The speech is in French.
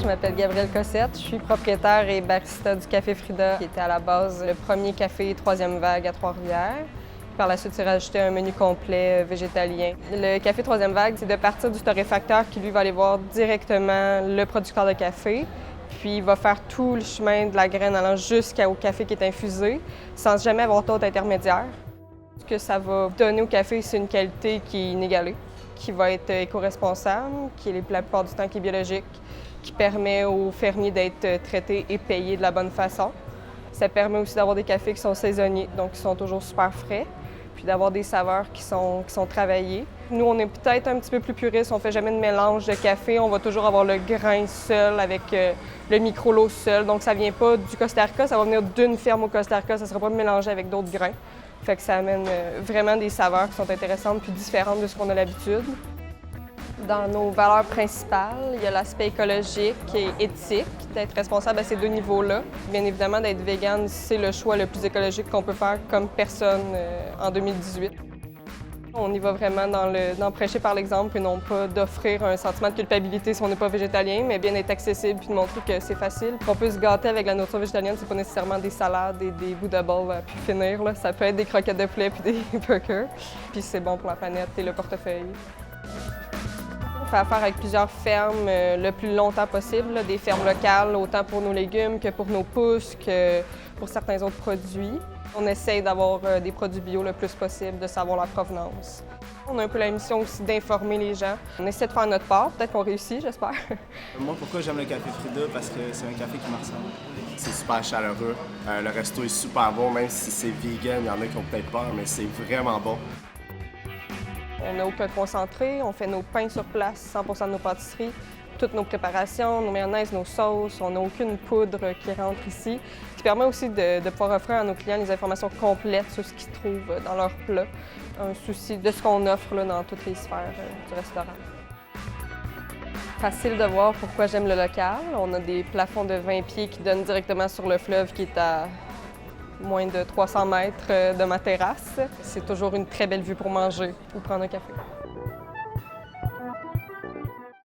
m'appelle Gabrielle Cossette. Je suis propriétaire et barista du Café Frida, qui était à la base le premier café troisième vague à Trois-Rivières. Par la suite, c'est rajouté un menu complet végétalien. Le café troisième vague, c'est de partir du torréfacteur qui, lui, va aller voir directement le producteur de café. Puis, il va faire tout le chemin de la graine allant jusqu'au café qui est infusé, sans jamais avoir d'autres intermédiaires. Ce que ça va donner au café, c'est une qualité qui est inégalée, qui va être éco-responsable, qui est la plupart du temps qui est biologique, qui permet aux fermiers d'être traités et payés de la bonne façon. Ça permet aussi d'avoir des cafés qui sont saisonniers, donc qui sont toujours super frais, puis d'avoir des saveurs qui sont travaillées. Nous, on est peut-être un petit peu plus puristes, on ne fait jamais de mélange de café, on va toujours avoir le grain seul avec le micro-lot seul. Donc ça ne vient pas du Costa Rica, ça va venir d'une ferme au Costa Rica, ça ne sera pas mélangé avec d'autres grains. Fait que ça amène vraiment des saveurs qui sont intéressantes puis différentes de ce qu'on a l'habitude. Dans nos valeurs principales, il y a l'aspect écologique et éthique, d'être responsable à ces deux niveaux-là. Bien évidemment, d'être végane, c'est le choix le plus écologique qu'on peut faire comme personne en 2018. On y va vraiment dans prêcher par l'exemple et non pas d'offrir un sentiment de culpabilité si on n'est pas végétalien, mais bien être accessible puis de montrer que c'est facile. On peut se gâter avec la nourriture végétalienne, c'est pas nécessairement des salades et des bouts de bol à pu finir. Là. Ça peut être des croquettes de poulet puis des burgers. Puis c'est bon pour la planète et le portefeuille. On fait affaire avec plusieurs fermes le plus longtemps possible, là, des fermes locales, autant pour nos légumes que pour nos pousses, que pour certains autres produits. On essaye d'avoir des produits bio le plus possible, de savoir leur provenance. On a un peu la mission aussi d'informer les gens. On essaie de faire notre part, peut-être qu'on réussit, j'espère. Moi, pourquoi j'aime le Café Frida? Parce que c'est un café qui me ressemble. C'est super chaleureux, le resto est super bon, même si c'est vegan, il y en a qui ont peut-être peur, mais c'est vraiment bon. On a aucun concentré, on fait nos pains sur place, 100% de nos pâtisseries, toutes nos préparations, nos mayonnaises, nos sauces. On n'a aucune poudre qui rentre ici, ce qui permet aussi de pouvoir offrir à nos clients des informations complètes sur ce qu'ils trouvent dans leurs plats. Un souci de ce qu'on offre là, dans toutes les sphères du restaurant. Facile de voir pourquoi j'aime le local. On a des plafonds de 20 pieds qui donnent directement sur le fleuve qui est à moins de 300 mètres de ma terrasse. C'est toujours une très belle vue pour manger ou prendre un café.